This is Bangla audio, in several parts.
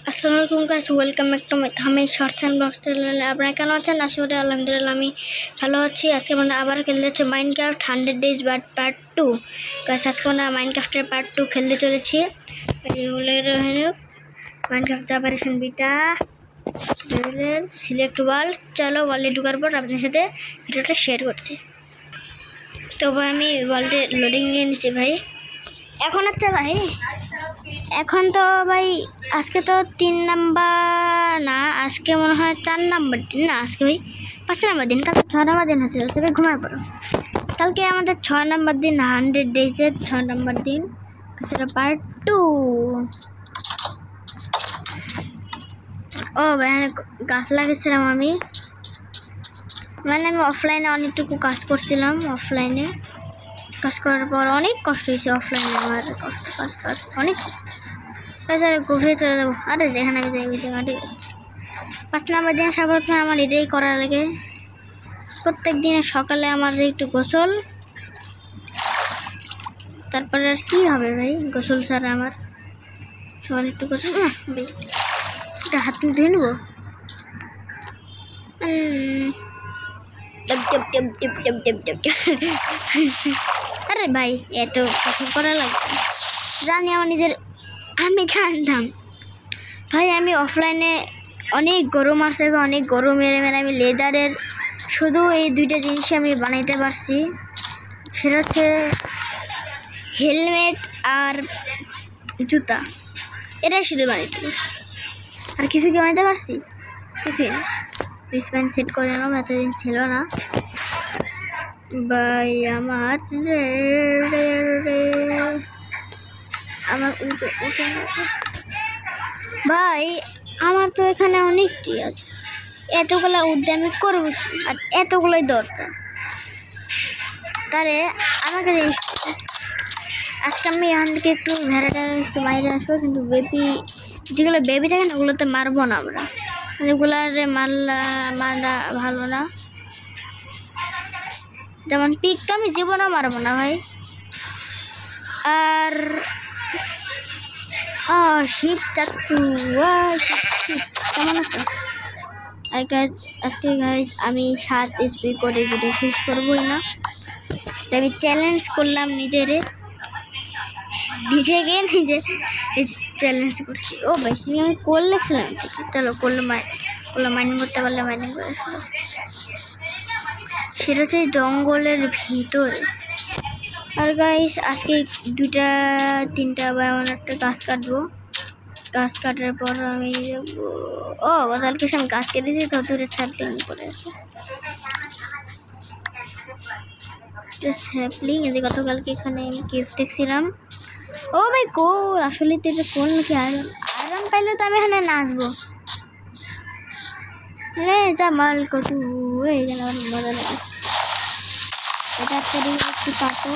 আসসালামু আলাইকুম guys, welcome back to my thumbnail shorts and blogs channel. আপনারা কেমন আছেন? আশা করি আলহামদুলিল্লাহ আমি ভালো আছি। আজকে আমরা আবার খেলতে হচ্ছে Minecraft 100 days but part 2। Guys আজকে আমরা মাইনক্রাফটের পার্ট 2 খেলতে চলেছি। Minecraft operation beta select world. চলো ওয়ার্ল্ডে ঢোকার পর আপনার সাথে ভিডিওটা শেয়ার করছি। তো ভাই আমি ওয়ার্ল্ডে লোডিং নিয়ে নিছি ভাই। এখন হচ্ছে ভাই, এখন তো ভাই আজকে তো 3 নাম্বার না, আজকে মনে হয় 4 নাম্বার দিন না, আজকে ভাই 5 নাম্বার দিন। কালকে 6 নাম্বার দিন হচ্ছে, সবাই ঘুমায় পড়ো। কালকে আমাদের 6 নাম্বার দিন, 100 ডেজের 6 নাম্বার দিন, সেটা পার্ট 2। ও ভাই গাছ লাগিয়েছিলাম আমি, আমি অফলাইনে অনেকটুকু কাজ করছিলাম। অফলাইনে কাজ করার পর অনেক কষ্ট হয়েছে। অফলাইনে আমার কাজ অনেক তাছাড়া গভীরে চলে যাবো। আরে যেখানে আমি যাই ওই জায়গাটি 5 নাম্বার দিন সর্বপ্রথমে আমার এটাই করা লাগে। প্রত্যেক দিনে সকালে আমার একটু গোসল, তারপরে আর কি হবে ভাই, গোসল ছাড়া আমার সকালে একটু গোসল। ভাই এটা হাত ধুয়ে নেবো। আরে ভাই এত গোসল করা লাগবে জানি আমার নিজের, আমি জানতাম ভাই। আমি অফলাইনে অনেক গরম আসে, অনেক গরম মেরে আমি লেদারের শুধু এই 2টা জিনিস আমি বানাইতে পারছি। সেটা হচ্ছে হেলমেট আর জুতা, এটাই শুধু বানাইতে পারছি। আর কিছু কি বানাইতে পারছি? কিছুই না। রিসপ্যান্ড সেট করে নিলাম, এতদিন ছিল না ভাই আমার। ভাই আমার তো এখানে অনেকটি আছে, এতগুলো উদ্যে আমি করবো কি? আর এতগুলোই দরকার। তাহলে আমাকে আজকে আমি এখান থেকে একটু ভেড়াটা একটু বাইরে আসবো, কিন্তু বেবি যেগুলো বেবি থাকে না ওগুলোতে মারবো না আমরা, ওগুলারে মারা ভালো না। যেমন পিক তো আমি জীবনেও মারবো না ভাই। আর শিপটা কেমন আছে? আজকে গাইজ আমি 7 স্পি করে ভিডিও শেষ করবোই না। আমি চ্যালেঞ্জ করলাম নিজেকে নিজে চ্যালেঞ্জ করছি। ও ভাই আমি করলেছিলাম, চলো করলে মাইনিং করতে পারলে মাইনিং করে। সেটা হচ্ছে জঙ্গলের ভিতরে। আর গাইস আজকে 2টা 3টা বা এমন একটা গাছ কাটবো। গাছ কাটার পর আমি গতকালকে আমি গাছ কেটেছি, তো দূরে স্যাপলিং করে আছে স্যাপলিং। এদিকে গতকালকে এখানে আমি কেস দেখছিলাম। ও ভাই আসলে তো এটা কোন নাকি আরাম পাইলে তো আমি এখানে নাচবো। যা মাল কচু হয়ে গেল, মজা লাগে। এটা একটু কাটো,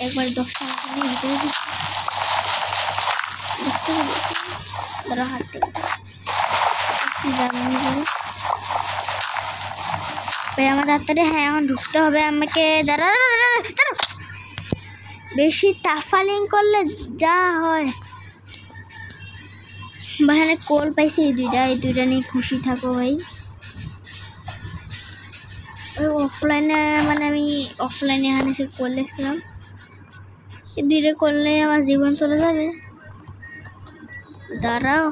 একবার 10টা ভিতরে ধরো হাত থেকে আমার ডাক্তারে। হ্যাঁ এখন ঢুকতে হবে আমাকে। দাঁড়া বেশি তাফালিং করলে যা হয় ভাই। কোল পাইছি এই 2টা নিয়ে খুশি থাকো ভাই। অফলাইনে আমি অফলাইনে এখানে সে কোল দেখছিলাম, এই 2টা করলে আমার জীবন চলে যাবে। দাঁড়াও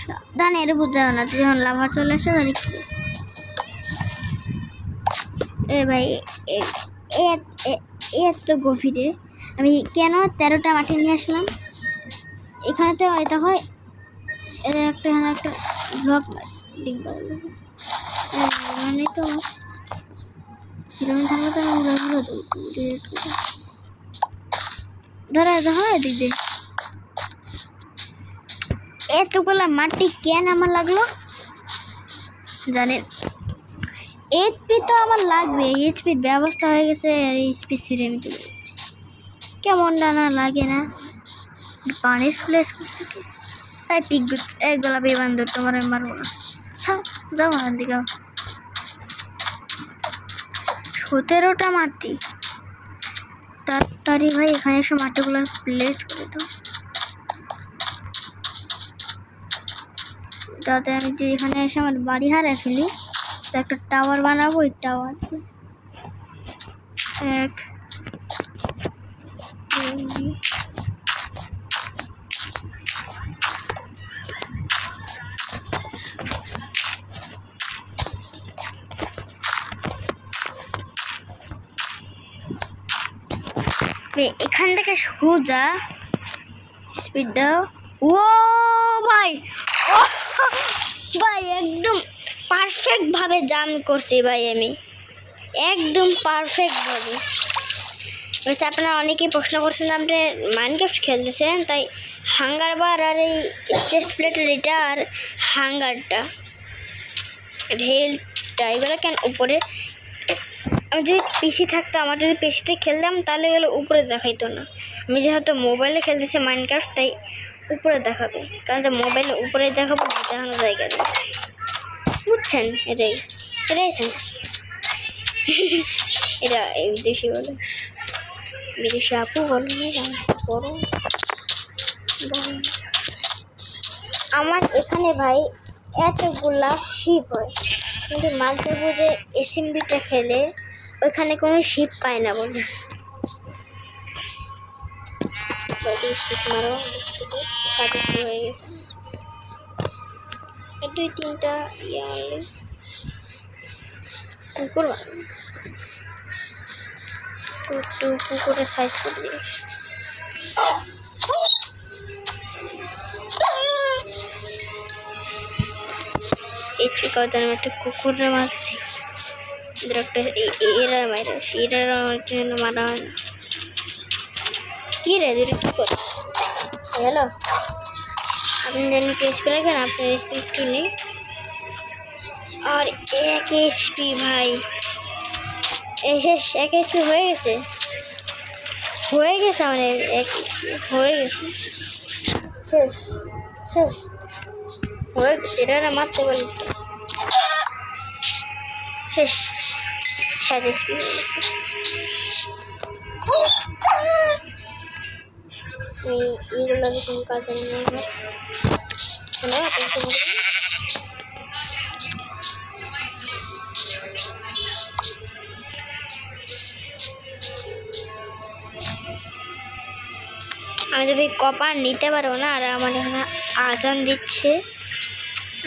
সাবধানে, এটা বুঝতে হবে না যখন লাভা চলে আসে তাহলে কি। ভাই এত গভীরে আমি কেন 13টা মাটি নিয়ে আসলাম? এখানে তো এটা হয় একটা ব্লক ডিং করা যাবে মানে তো থাকলে তো ধরা হয়। এদিক দিয়ে এতগুলা মাটি কেন আমার লাগলো জানেন? এইচপি তো আমার লাগবে, এইচপির ব্যবস্থা হয়ে গেছে। আর এইচপি ছেড়ে আমি চলে যাচ্ছি, কেমন ডানা লাগে না? পানির প্লেস করছে কি? তাই পিক গোলাপি বান্ধব তোমার আমি মারবো না। যাও আমার দিকে। 17টা মাটি তাড়াতাড়ি ভাই, এখানে এসে মাটিগুলো প্লেস করে দাও। যাতে আমি যদি এখানে এসে আমার বাড়ি হারিয়ে ফেলি, তো একটা টাওয়ার বানাবো। ওই টাওয়ার 1 2 এখান থেকে সোজা স্পিড দাও। ও ভাই, ও ভাই একদম পারফেক্ট ভাবে জাম্প করছি ভাই, আমি একদম পারফেক্ট ভাবে। আপনারা অনেকেই প্রশ্ন করছেন আপনি মাইনক্রাফট খেলতেছেন, তাই হাঙ্গার বার আর এই চেস্ট প্লেটের এটা আর হাঙ্গারটা হেলথটা এগুলো কেন উপরে? আমি যদি পিসি থাকতো, আমার যদি পিসিতে খেলতাম তাহলে এগুলো উপরে দেখাইতো না। আমি যেহেতু মোবাইলে খেলতেছি মাইনক্রাফট, তাই উপরে দেখাবে, কারণ যে মোবাইলে উপরে দেখাবো দেখানোর জায়গা নেই, বুঝছেন? এটাই এটা এই বিদেশি বলে, বিদেশি আপু বলো বড়। আমার এখানে ভাই এতগুলা শিপ হয়, কিন্তু মাঝে মাঝে এসএমবিটা খেলে ওইখানে কোনো শিপ পায় না বলে। শিপ মারো সাথে হয়ে গেছে, 2-3টা ইয়ে আনলে কুকুর একটু কুকুরের সাইজ করে দিয়ে এইচপি করার আমি একটা কুকুরে মারছি, একটা এরা মারা এরা আমার জন্য মারা হয় না। কী রে দুটো কী করে? হ্যালো, আপনি যেন এসপি রাখেন, আপনার এসপি একটু নেই। আর 1 এসপি ভাই, শেষ 1 এসপি হয়ে গেছে আমার 1 হয়ে গেছে, শেষ হয়ে গেছে। এরা মারতে পারি শেষ 7 এসপি হয়ে গেছে। এইগুলো যখন কাজে নিয়ে আমি তো ভাই কপার নিতে পারবো না। আর আমার এখানে আজান দিচ্ছে,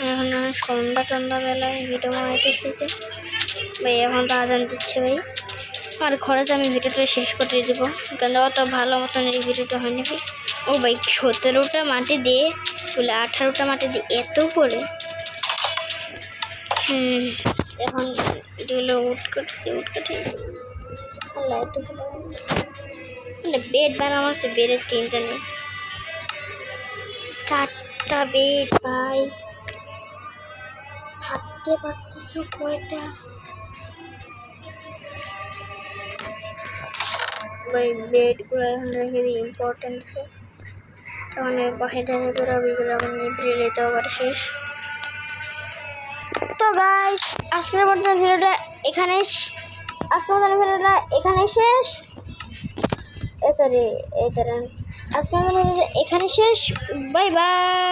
এখন সন্ধ্যা বেলায় ভিডিও বানাইতেছে ভাই, এখন তো আজান দিচ্ছে ভাই। আর খরচ আমি ভিডিওটা শেষ করে দেবো, কারণ অত ভালো মতন এই ভিডিওটা হয়নি ভাই। ও ভাই 17টা মাটি দিয়ে বলে 18টা মাটি দিয়ে এত পড়ে। এখন এগুলো উঠ কাটে আল্লাহ, এতগুলো মানে বেড বানানো আছে, বেডের চিন্তা নেই। 4টা বেড ভাই, ভাবতে পারতেছ কয়টা ভাই? বেডগুলো এখন রেখে দিই, ইম্পর্টেন্ট আছে, তখন বাহিরে করে ওইগুলো আবার নিয়ে যেতে আবার শেষ। তো গাইস আজকের মতো ভিডিওটা এখানেই শেষ। সরি আজকের মতো ভিডিওটা এখানে শেষ। Bye bye.